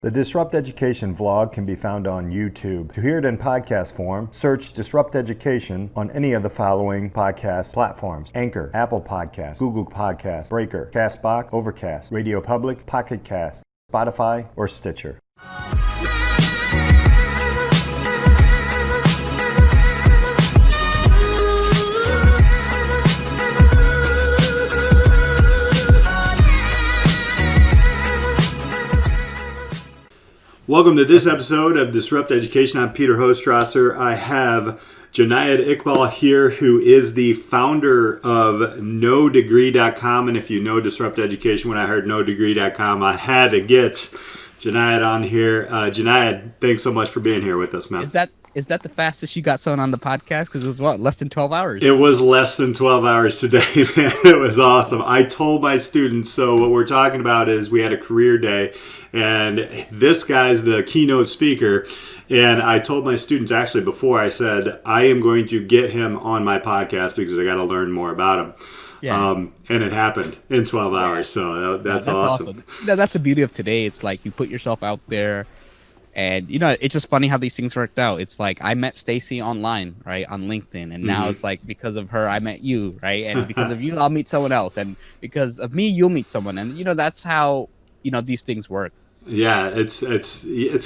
The Disrupt Education vlog can be found on YouTube. To hear it in podcast form, search Disrupt Education on any of the following podcast platforms: Anchor, Apple Podcasts, Google Podcasts, Breaker, Castbox, Overcast, Radio Public, Pocket Cast, Spotify, or Stitcher. Welcome to this episode of Disrupt Education. I'm Peter Hostrasser. I have Jonaed Iqbal here, who is the founder of NoDegree.com. And if you know Disrupt Education, when I heard NoDegree.com, I had to get Jonaed on here. Jonaed, thanks so much for being here with us, man. Is that the fastest you got someone on the podcast? Because it was less than 12 hours? It was less than 12 hours today, man. It was awesome. I told my students, so what we're talking about is we had a career day, and this guy's the keynote speaker. And I told my students actually before, I said, I am going to get him on my podcast because I got to learn more about him. Yeah. And it happened in 12 hours. So that's awesome. That's the beauty of today. It's like you put yourself out there. And, it's just funny how these things worked out. It's like I met Stacy online, right, on LinkedIn. And now it's like because of her, I met you, right? And because of you, I'll meet someone else. And because of me, you'll meet someone. And, that's how, these things work. Yeah, it's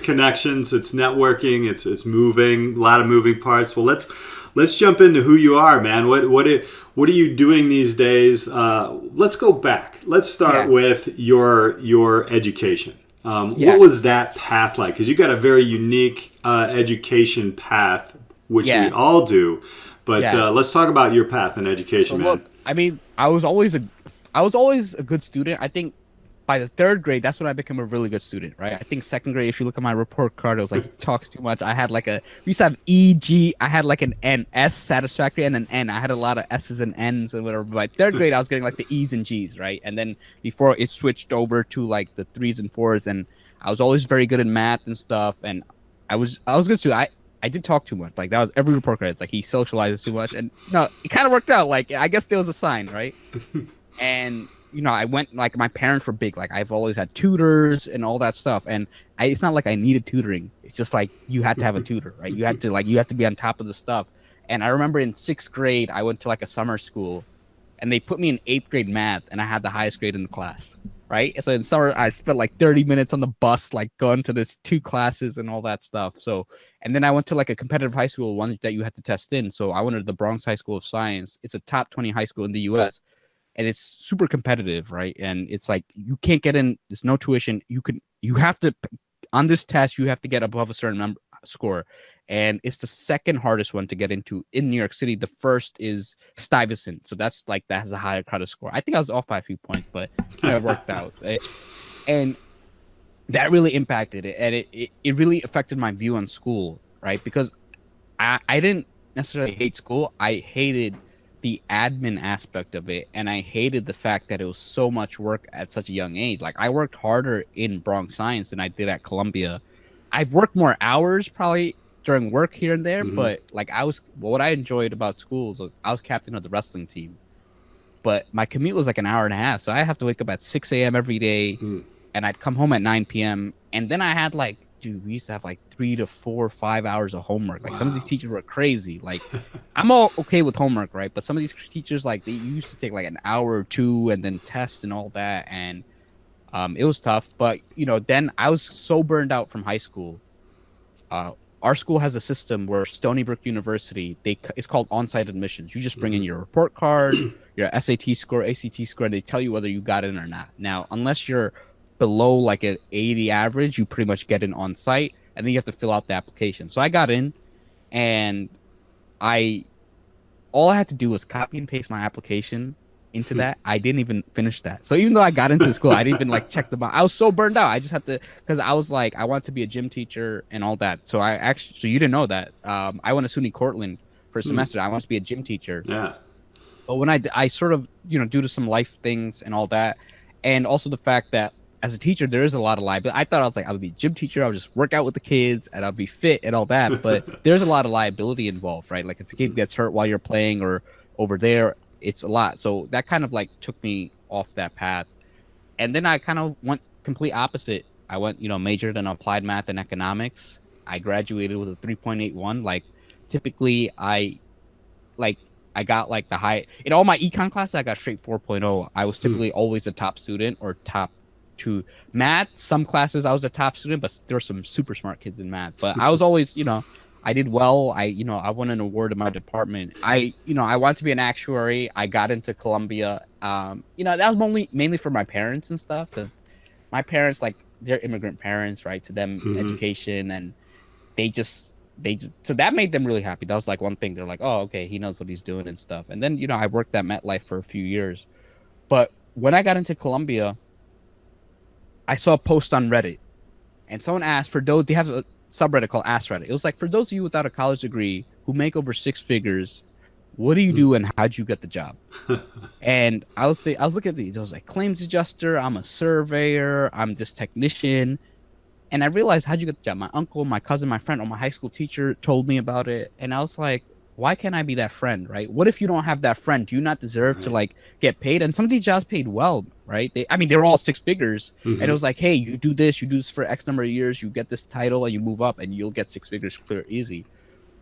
connections, it's networking, it's moving, a lot of moving parts. Well, let's jump into who you are, man. What are you doing these days? Let's go back. Let's start with your education. What was that path like? Because you got a very unique education path, which we all do. But let's talk about your path in education, man. Look, I mean, I was always a good student. I think by the third grade, that's when I became a really good student, right? I think second grade, if you look at my report card, it was like talks too much. I had we used to have E, G. I had like an N, S, satisfactory, and an N. I had a lot of S's and N's and whatever. By third grade, I was getting like the E's and G's, right? And then before it switched over to like the 3s and 4s, and I was always very good in math and stuff. And I was good too. I did talk too much. Like that was every report card. It's like he socializes too much, and it kind of worked out. Like I guess there was a sign, right? And I went, like, my parents were big. Like, I've always had tutors and all that stuff. And it's not like I needed tutoring. It's just like you had to have a tutor, right? You had to be on top of the stuff. And I remember in 6th grade, I went to like a summer school, and they put me in 8th grade math, and I had the highest grade in the class, right? So in summer, I spent like 30 minutes on the bus, like going to this 2 classes and all that stuff. So, and then I went to like a competitive high school, one that you had to test in. So I went to the Bronx High School of Science. It's a top 20 high school in the U.S., and it's super competitive, right? And it's like you can't get in. There's no tuition. You have to, on this test, you have to get above a certain score, and it's the second hardest one to get into in New York City. The first is Stuyvesant, so that has a higher credit score. I think I was off by a few points, but it worked out. And that really impacted it, and it really affected my view on school, right? Because I didn't necessarily hate school. I hated the admin aspect of it, and I hated the fact that it was so much work at such a young age. Like I worked harder in Bronx Science than I did at Columbia. I've worked more hours probably during work here and there, but like what I enjoyed about schools was I was captain of the wrestling team, but my commute was like an hour and a half, so I have to wake up at 6 a.m. every day, and I'd come home at 9 p.m. and then I had like, dude, we used to have like 3 to 4 or 5 hours of homework. Like some of these teachers were crazy. Like I'm all okay with homework, right? But some of these teachers, like they used to take like an hour or 2 and then tests and all that. And it was tough. But, then I was so burned out from high school. Our school has a system where Stony Brook University, it's called on-site admissions. You just bring in your report card, your SAT score, ACT score, and they tell you whether you got in or not. Now, unless you're below like an 80 average, you pretty much get in on site, and then you have to fill out the application. So I got in, and all I had to do was copy and paste my application into that. I didn't even finish that. So even though I got into the school, I didn't even like check them out. I was so burned out. I just had to, because I was like, I wanted to be a gym teacher and all that. So so you didn't know that. I went to SUNY Cortland for a semester. I wanted to be a gym teacher. Yeah. But when I sort of, due to some life things and all that, and also the fact that as a teacher, there is a lot of liability. I thought I would be a gym teacher. I would just work out with the kids and I'll be fit and all that. But there's a lot of liability involved, right? Like if a kid gets hurt while you're playing or over there, it's a lot. So that kind of like took me off that path. And then I kind of went complete opposite I went, majored in applied math and economics. I graduated with a 3.81. Like, typically, like I got like the high in all my econ classes. I got straight 4.0. I was Hmm. typically always a top student or top two. Math, some classes I was a top student, but there were some super smart kids in math. But I was always, I did well. I won an award in my department. I wanted to be an actuary. I got into Columbia. That was mainly for my parents and stuff, because my parents, like, they're immigrant parents, right? To them, Hmm. education, and they just so that made them really happy. That was like one thing. They're like, oh, okay, he knows what he's doing and stuff. And then, I worked at MetLife for a few years. But when I got into Columbia, I saw a post on Reddit, and someone asked, for those, they have a subreddit called Ask Reddit. It was like, for those of you without a college degree who make over six figures, what do you do and how'd you get the job? And I was looking at these. I was like, claims adjuster, I'm a surveyor, I'm this technician. And I realized, how'd you get the job? My uncle, my cousin, my friend, or my high school teacher told me about it. And I was like, why can't I be that friend, right? What if you don't have that friend? Do you not deserve to, Right. like, get paid? And some of these jobs paid well, right? They were all six figures. And it Hmm. was like, hey, you do this for X number of years, you get this title, and you move up, and you'll get six figures clear easy.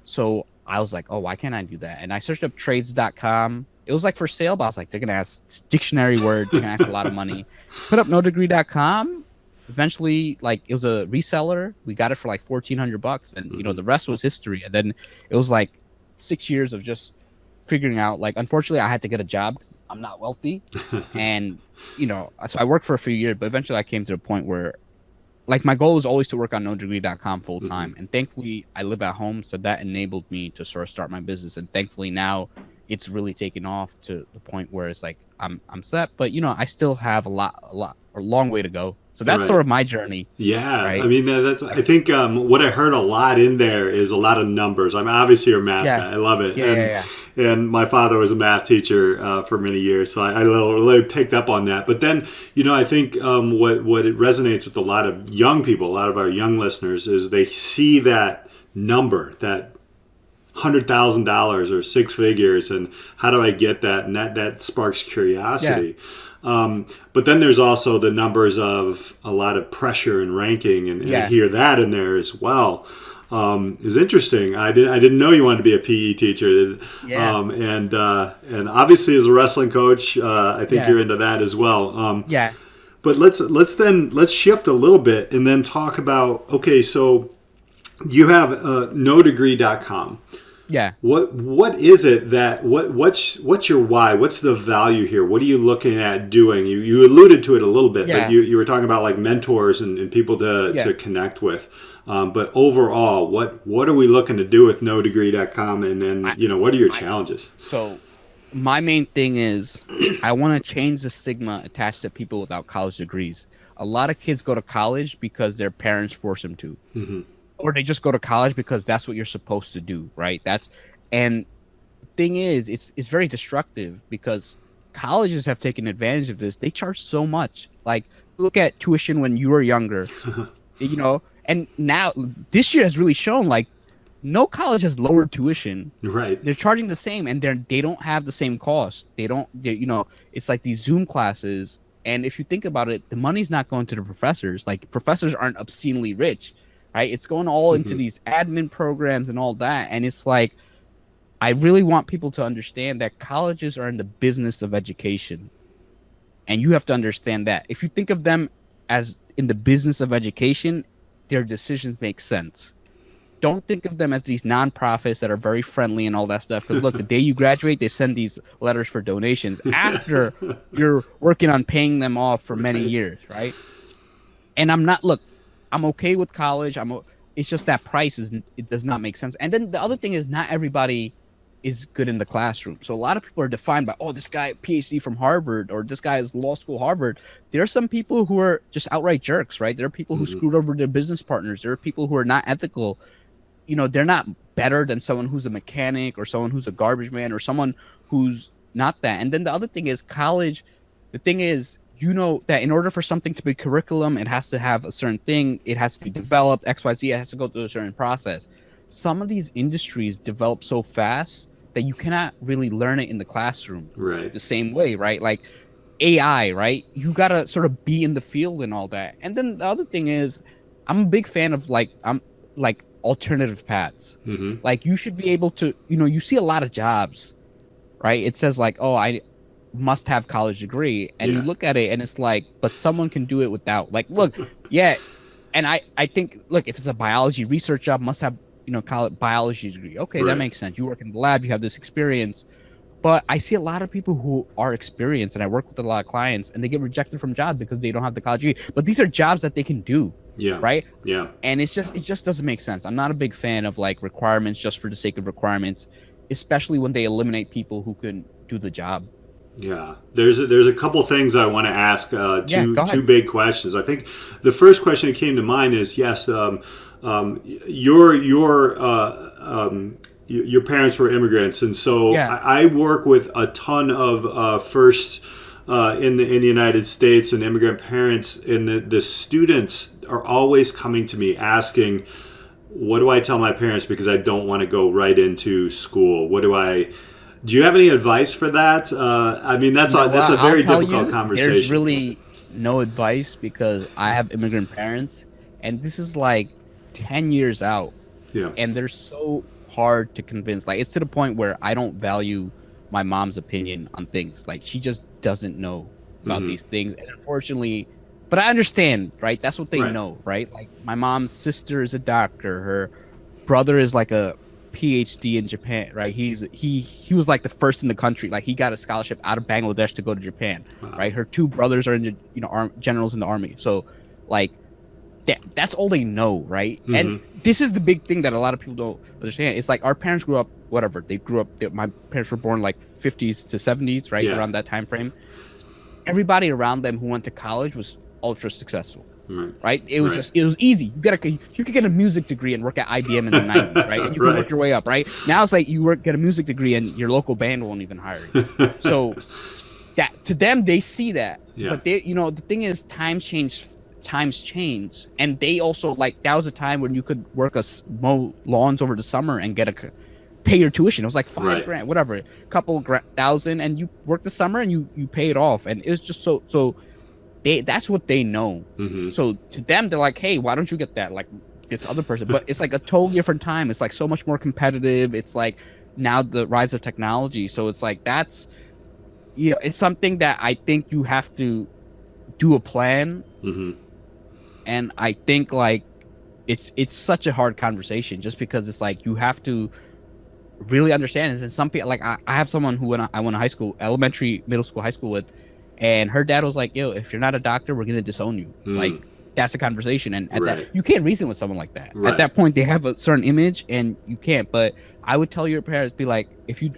So I was like, oh, why can't I do that? And I searched up trades.com. It was like for sale, but I was like, they're gonna ask dictionary word, they're gonna ask a lot of money. Put up NoDegree.com. Eventually, like, it was a reseller. We got it for like $1,400, and Hmm. the rest was history. And then it was like 6 years of just figuring out. Like, unfortunately, I had to get a job because I'm not wealthy, and so I worked for a few years, but eventually I came to a point where, like, my goal was always to work on NoDegree.com full Hmm. time, and thankfully I live at home, so that enabled me to sort of start my business. And thankfully now it's really taken off to the point where it's like I'm set, but I still have a long way to go. So that's Right. sort of my journey, Yeah, I right? mean that's. Like, I think what I heard a lot in there is a lot of numbers. I'm obviously a math yeah, guy. I love it, yeah, yeah, yeah, and my father was a math teacher for many years, so I really picked up on that. But then, I think what it resonates with a lot of young people, a lot of our young listeners, is they see that number, that $100,000 or six figures, and how do I get that? And that sparks yeah, curiosity. But then there's also the numbers of a lot of pressure and ranking, and I yeah, hear that in there as well. Is interesting. I didn't know you wanted to be a PE teacher, yeah, and obviously as a wrestling coach, I think yeah, you're into that as well. yeah, But let's shift a little bit and then talk about, okay, so you have NoDegree.com. yeah, What is it that what's your why? What's the value here? What are you looking at doing? You alluded to it a little bit, but yeah, you were talking about like mentors and people yeah. to connect with. But overall, what are we looking to do with NoDegree.com, and then I, what are your I, challenges? so my main thing is, I want to change the stigma attached to people without college degrees. A lot of kids go to college because their parents force them to, Hmm. or they just go to college because that's what you're supposed to do, right? And the thing is, it's very destructive because colleges have taken advantage of this. They charge so much. Like, look at tuition when you were younger, and now this year has really shown, like, no college has lowered tuition. Right. They're charging the same, and they don't have the same cost. They don't it's like these Zoom classes. And if you think about it, the money's not going to the professors. Like, professors aren't obscenely rich, right? It's going all into Hmm. these admin programs and all that. And it's like, I really want people to understand that colleges are in the business of education. And you have to understand that. If you think of them as in the business of education, their decisions make sense. Don't think of them as these nonprofits that are very friendly and all that stuff. Because look, the day you graduate, they send these letters for donations after you're working on paying them off for many Right. years, right? And I'm okay with college. It's just that it does not make sense. And then the other thing is, not everybody is good in the classroom. So a lot of people are defined by, oh, this guy PhD from Harvard, or this guy is law school Harvard. There are some people who are just outright jerks, right? There are people who Hmm. screwed over their business partners. There are people who are not ethical. They're not better than someone who's a mechanic or someone who's a garbage man or someone who's not that. And then the other thing is, college, the thing is, that in order for something to be curriculum, it has to have a certain thing, it has to be developed, XYZ, it has to go through a certain process. Some of these industries develop so fast that you cannot really learn it in the classroom Right. the same way, right? Like, AI, right? You gotta sort of be in the field and all that. And then the other thing is, I'm a big fan of like alternative paths. Mm-hmm. Like you should be able to, you see a lot of jobs, right? It says like, oh, I must have college degree, and you Yeah. look at it and it's like, but someone can do it without. Like, look, yeah, and I think, look, if it's a biology research job, must have college biology degree. Okay, that Right. makes sense. You work in the lab, you have this experience. But I see a lot of people who are experienced, and I work with a lot of clients, and they get rejected from jobs because they don't have the college degree. But these are jobs that they can do, Yeah. right? Yeah. And it just doesn't make sense. I'm not a big fan of like requirements just for the sake of requirements, especially when they eliminate people who can do the job. Yeah, there's a couple things I want to ask. Yeah, go Two ahead. big questions. I think the first question that came to mind is yes. Your parents were immigrants, and so Yeah, I work with a ton of first in the United States and immigrant parents, and the students are always coming to me asking, "What do I tell my parents because I don't want to go right into school? What do I?" Do you have any advice for that? I mean, that's a I'll very tell difficult you, conversation. there's really no advice because I have immigrant parents, and this is like 10 years out, Yeah. and they're so hard to convince. Like, it's to the point where I don't value my mom's opinion on things. Like, she just doesn't know about these things, and unfortunately, but I understand, right? That's what they Right. know, right? Like, my mom's sister is a doctor, her brother is like a PhD in Japan, right? He was like the first in the country. Like he got a scholarship out of Bangladesh to go to Japan, Wow. right? Her two brothers are in the generals in the army. So like that's all they know, right? And this is the big thing that a lot of people don't understand. It's like our parents grew up, whatever they grew up. My parents were born like 50s to 70s, right? Yeah. Around that time frame. Everybody around them who went to college was ultra successful. Right. Right? It was Right. it was easy. You could get a music degree and work at IBM in the 90s, right? And you can Right. work your way up, right? Now it's like get a music degree and your local band won't even hire you. So that to them they see that. Yeah. But they the thing is times change, and they also like that was a time when you could mow lawns over the summer and pay your tuition. It was like $5 Right. grand, whatever, a couple thousand, and you work the summer and you pay it off, and it was just so that's what they know. So to them, they're like, hey, why don't you get that like this other person? But it's like a totally different time. It's like so much more competitive. It's like now the rise of technology. So it's like that's it's something that I think you have to do a plan. And I think like it's such a hard conversation just because it's like you have to really understand it. And some people like I have someone who I went to high school, elementary, middle school, high school with. And her dad was like, yo, if you're not a doctor, we're going to disown you. Like, that's a conversation. And at Right. that, you can't reason with someone like that. Right. At that point, they have a certain image and you can't. But I would tell your parents, be like, if you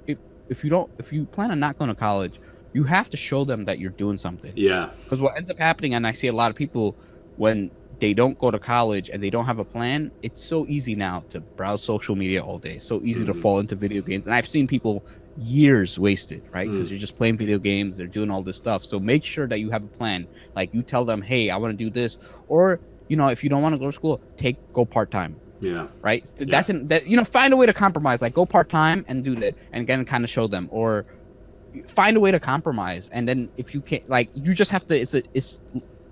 plan on not going to college, you have to show them that you're doing something. Yeah. Because what ends up happening, and I see a lot of people when they don't go to college and they don't have a plan, it's so easy now to browse social media all day. So easy to fall into video games. And I've seen people years wasted, right? Because you're just playing video games, they're doing all this stuff. So make sure that you have a plan. Like you tell them, hey, I want to do this. Or, if you don't want to go to school, go part-time. Yeah. Right? Find a way to compromise. Like go part-time and do that. And again, kind of show them. Or find a way to compromise. And then if you can't, like, you just have to,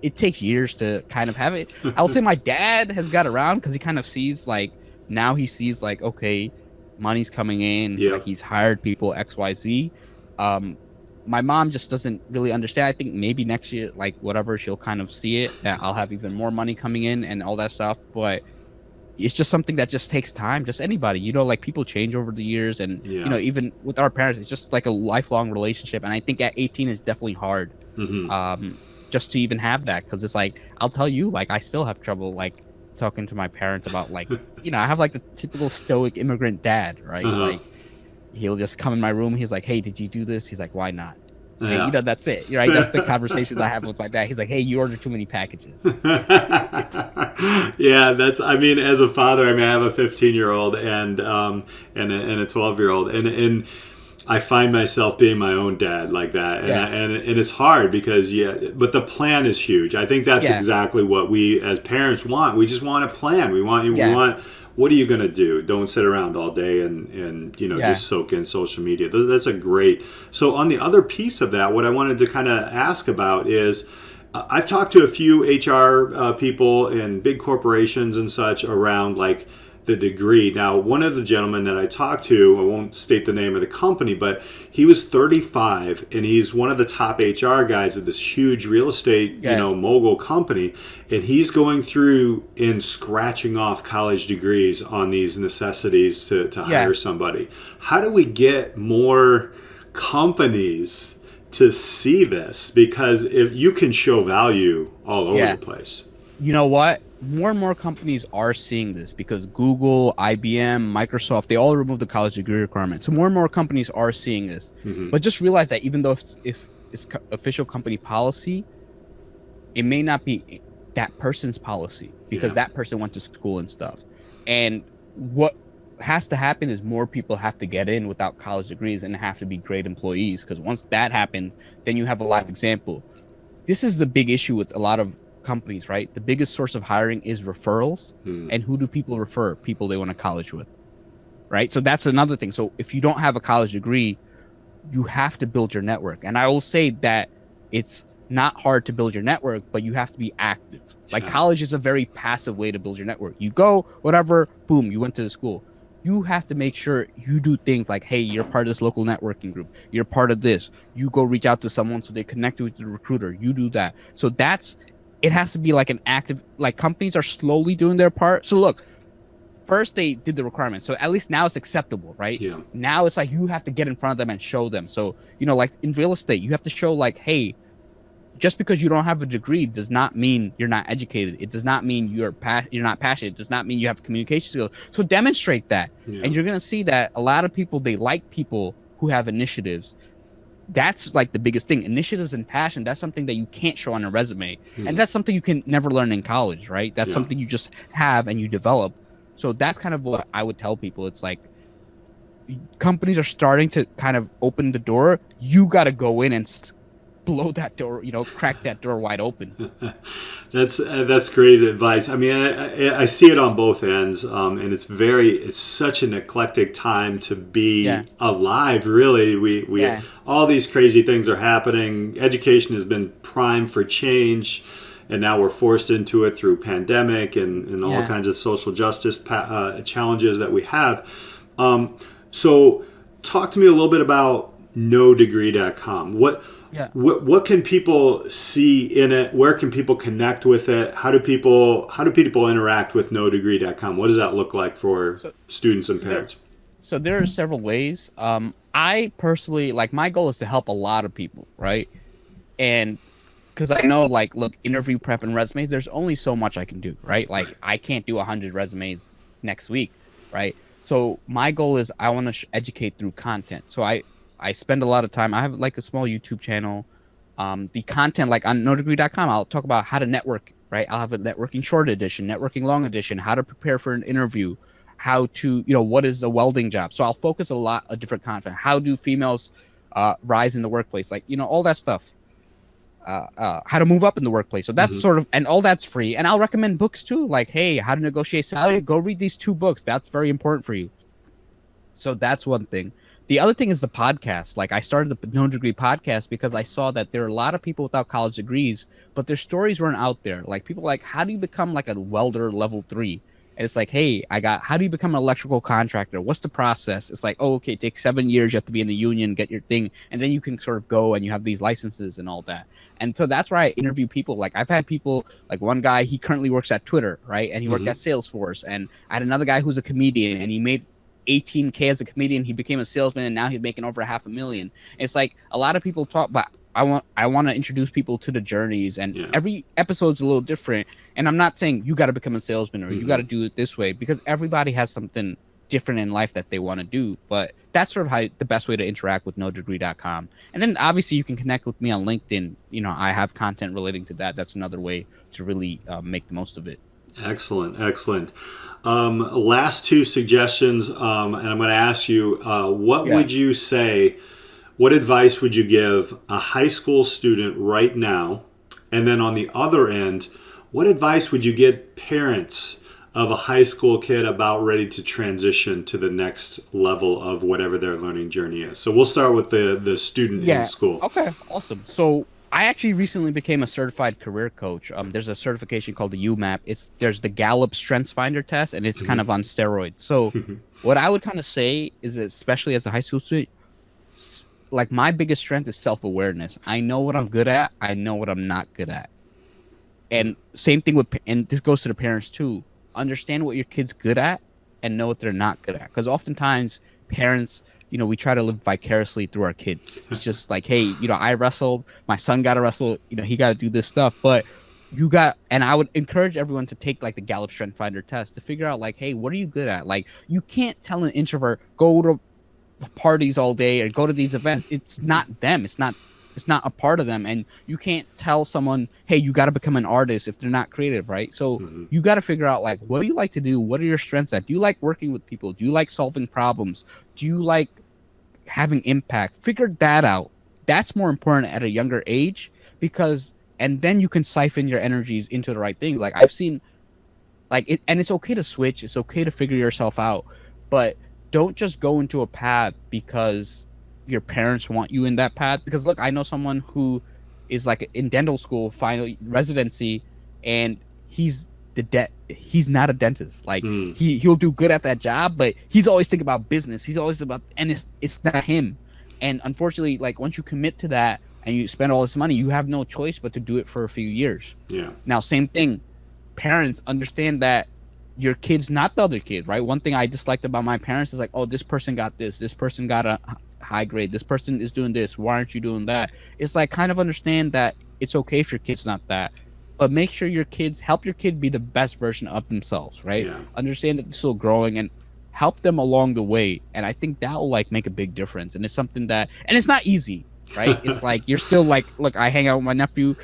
it takes years to kind of have it. I'll say my dad has got around because he kind of sees like, now he sees like, okay, money's coming in, Yeah. like he's hired people XYZ. My mom just doesn't really understand. I think maybe next year, like whatever, she'll kind of see it that I'll have even more money coming in and all that stuff. But it's just something that just takes time. Just anybody, like people change over the years, and Yeah. even with our parents, it's just like a lifelong relationship. And I think at 18 is definitely hard, just to even have that, because it's like I'll tell you, like I still have trouble like talking to my parents about like I have like the typical stoic immigrant dad, right? Like he'll just come in my room, he's like, hey, did you do this? He's like, why not? Yeah. And, that's it, right? That's the conversations I have with my dad. He's like, hey, you ordered too many packages. Yeah, I mean, as a father, I have a 15-year-old and a 12-year-old, and I find myself being my own dad like that, and Yeah. and it's hard because but the plan is huge. I think that's Yeah. exactly what we as parents want. We just want a plan. We Yeah. want what are you going to do? Don't sit around all day and Yeah. just soak in social media. That's a great. So on the other piece of that, what I wanted to kind of ask about is. I've talked to a few HR people in big corporations and such around like the degree. Now, one of the gentlemen that I talked to, I won't state the name of the company, but he was 35 and he's one of the top HR guys at this huge real estate, Yeah. mogul company. And he's going through and scratching off college degrees on these necessities to Yeah. hire somebody. How do we get more companies to see this? Because if you can show value all over Yeah. the place. You know what? More and more companies are seeing this because Google, IBM, Microsoft, they all removed the college degree requirement. So more and more companies are seeing this. But just realize that even though if it's official company policy, it may not be that person's policy because Yeah. that person went to school and stuff. And what has to happen is more people have to get in without college degrees and have to be great employees, because once that happens, then you have a live example. This is the big issue with a lot of companies, right? The biggest source of hiring is referrals. And who do people refer? People they went to college with, right? So that's another thing. So if you don't have a college degree, you have to build your network. And I will say that it's not hard to build your network, but you have to be active. Like Yeah. college is a very passive way to build your network. You go, whatever, boom, you went to the school. You have to make sure you do things like, hey, you're part of this local networking group. You're part of this. You go reach out to someone so they connect you with the recruiter. You do that. So it has to be like an active, like companies are slowly doing their part. So look, first they did the requirements. So at least now it's acceptable, right? Yeah. Now it's like you have to get in front of them and show them. So, like in real estate, you have to show like, hey, just because you don't have a degree does not mean you're not educated. It does not mean you're not passionate. It does not mean you have communication skills. So demonstrate that. Yeah. And you're going to see that a lot of people, they like people who have initiatives. That's like the biggest thing. Initiatives and passion, that's something that you can't show on a resume. And that's something you can never learn in college, right? That's Yeah. something you just have and you develop. So that's kind of what I would tell people. It's like companies are starting to kind of open the door. You got to go in and blow that door, crack that door wide open. That's great advice. I mean, I see it on both ends, and it's such an eclectic time to be alive. Really, we all these crazy things are happening. Education has been primed for change, and now we're forced into it through pandemic and all kinds of social justice challenges that we have. So, talk to me a little bit about NoDegree.com. What can people see in it? Where can people connect with it? How do people interact with NoDegree.com? What does that look like for students and parents? So there are several ways. I personally, like, my goal is to help a lot of people, right? And because I know, like, look, interview prep and resumes, there's only so much I can do, right? Like, I can't do 100 resumes next week, right? So my goal is I want to educate through content. So I spend a lot of time. I have like a small YouTube channel. The content, like on NoDegree.com, I'll talk about how to network, right? I'll have a networking short edition, networking long edition, how to prepare for an interview, how to, what is a welding job. So I'll focus a lot of different content. How do females rise in the workplace? Like, all that stuff. How to move up in the workplace. So that's sort of, and all that's free. And I'll recommend books too. Like, hey, how to negotiate salary. Go read these 2 books. That's very important for you. So that's one thing. The other thing is the podcast. Like, I started the No Degree podcast because I saw that there are a lot of people without college degrees, but their stories weren't out there. Like, people like, how do you become like a welder level 3? And it's like, hey, how do you become an electrical contractor? What's the process? It's like, oh, okay, it takes 7 years. You have to be in the union, get your thing. And then you can sort of go and you have these licenses and all that. And so that's why I interview people. Like, I've had people, like one guy, he currently works at Twitter, right? And he worked at Salesforce. And I had another guy who's a comedian and he made $18K as a comedian. He became a salesman and now he's making over $500,000. It's like a lot of people talk, but I want to introduce people to the journeys, and every episode's a little different. And I'm not saying you got to become a salesman or you got to do it this way, because everybody has something different in life that they want to do. But that's sort of how the best way to interact with NoDegree.com. And then obviously you can connect with me on LinkedIn. I have content relating to that. That's another way to really make the most of it. Excellent, excellent. Last two suggestions, and I'm going to ask you, what Yeah. would you say? What advice would you give a high school student right now? And then on the other end, what advice would you give parents of a high school kid about ready to transition to the next level of whatever their learning journey is? So we'll start with the student in Yeah. school. Okay. Awesome. So I actually recently became a certified career coach. There's a certification called the UMAP. There's the Gallup Strengths Finder test, and it's kind of on steroids. So what I would kind of say is that, especially as a high school student, like my biggest strength is self-awareness. I know what I'm good at. I know what I'm not good at. And same thing with, and this goes to the parents too. Understand what your kid's good at and know what they're not good at. Because oftentimes parents, we try to live vicariously through our kids. It's just like, hey, I wrestled, my son got to wrestle, he got to do this stuff. But and I would encourage everyone to take like the Gallup Strength Finder test to figure out like, hey, what are you good at? Like, you can't tell an introvert, go to parties all day or go to these events. It's not them. It's not a part of them. And you can't tell someone, hey, you got to become an artist if they're not creative, right? So you got to figure out like, what do you like to do? What are your strengths at? Do you like working with people? Do you like solving problems? Do you like having impact? Figure that out. That's more important at a younger age, and then you can siphon your energies into the right things. Like I've seen and it's okay to switch. It's okay to figure yourself out, but don't just go into a path because your parents want you in that path. Because look, I know someone who is like in dental school, final residency, and he's not a dentist. Like he'll do good at that job, but he's always thinking about business. He's always and it's not him. And unfortunately, like once you commit to that and you spend all this money, you have no choice but to do it for a few years. Yeah. Now, same thing. Parents understand that your kid's not the other kid, right? One thing I disliked about my parents is like, oh, this person got this person got a high grade, this person is doing this, why aren't you doing that? It's like, kind of understand that it's okay if your kid's not that, but make sure help your kid be the best version of themselves, right? Yeah. Understand that they're still growing and help them along the way. And I think that will like make a big difference. And it's something and it's not easy, right? It's like, you're still like, look, I hang out with my nephew,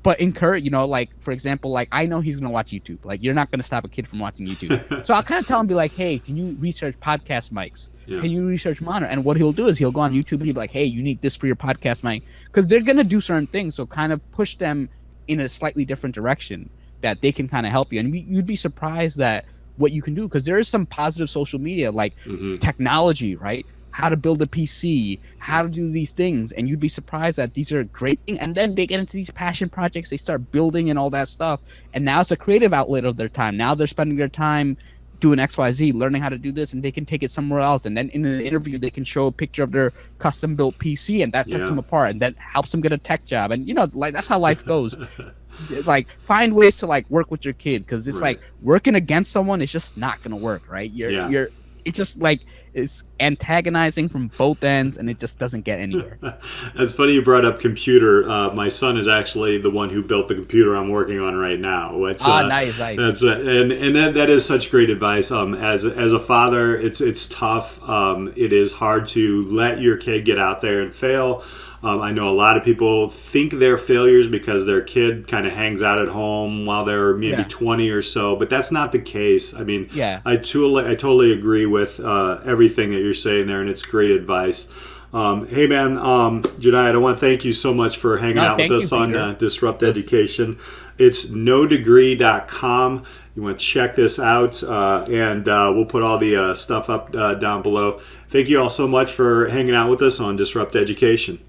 but encourage, like, for example, like, I know he's going to watch YouTube. Like, you're not going to stop a kid from watching YouTube. So I'll kind of tell him, be like, hey, can you research podcast mics? Yeah. Can you research monitor? And what he'll do is he'll go on YouTube and he'll be like, hey, you need this for your podcast mic. Because they're going to do certain things. So kind of push them in a slightly different direction that they can kind of help you. And you'd be surprised that what you can do. Because there is some positive social media, like technology, right? How to build a PC, how to do these things. And you'd be surprised that these are great things. And then they get into these passion projects, they start building and all that stuff. And now it's a creative outlet of their time. Now they're spending their time doing XYZ, learning how to do this, and they can take it somewhere else. And then in an interview, they can show a picture of their custom built PC, and that sets them apart, and that helps them get a tech job. And like, that's how life goes. Like, find ways to like work with your kid, because it's like working against someone is just not gonna work, right? It's just like, it's antagonizing from both ends, and it just doesn't get anywhere. It's funny you brought up computer. My son is actually the one who built the computer I'm working on right now. Nice. That's and that is such great advice. As a father, it's tough. It is hard to let your kid get out there and fail. I know a lot of people think they're failures because their kid kind of hangs out at home while they're maybe 20 or so, but that's not the case. I mean, I totally agree with everything that you're saying there, and it's great advice. Hey, man, Jonaed, I want to thank you so much for hanging out with us on Disrupt Education. It's NoDegree.com. You want to check this out, and we'll put all the stuff up down below. Thank you all so much for hanging out with us on Disrupt Education.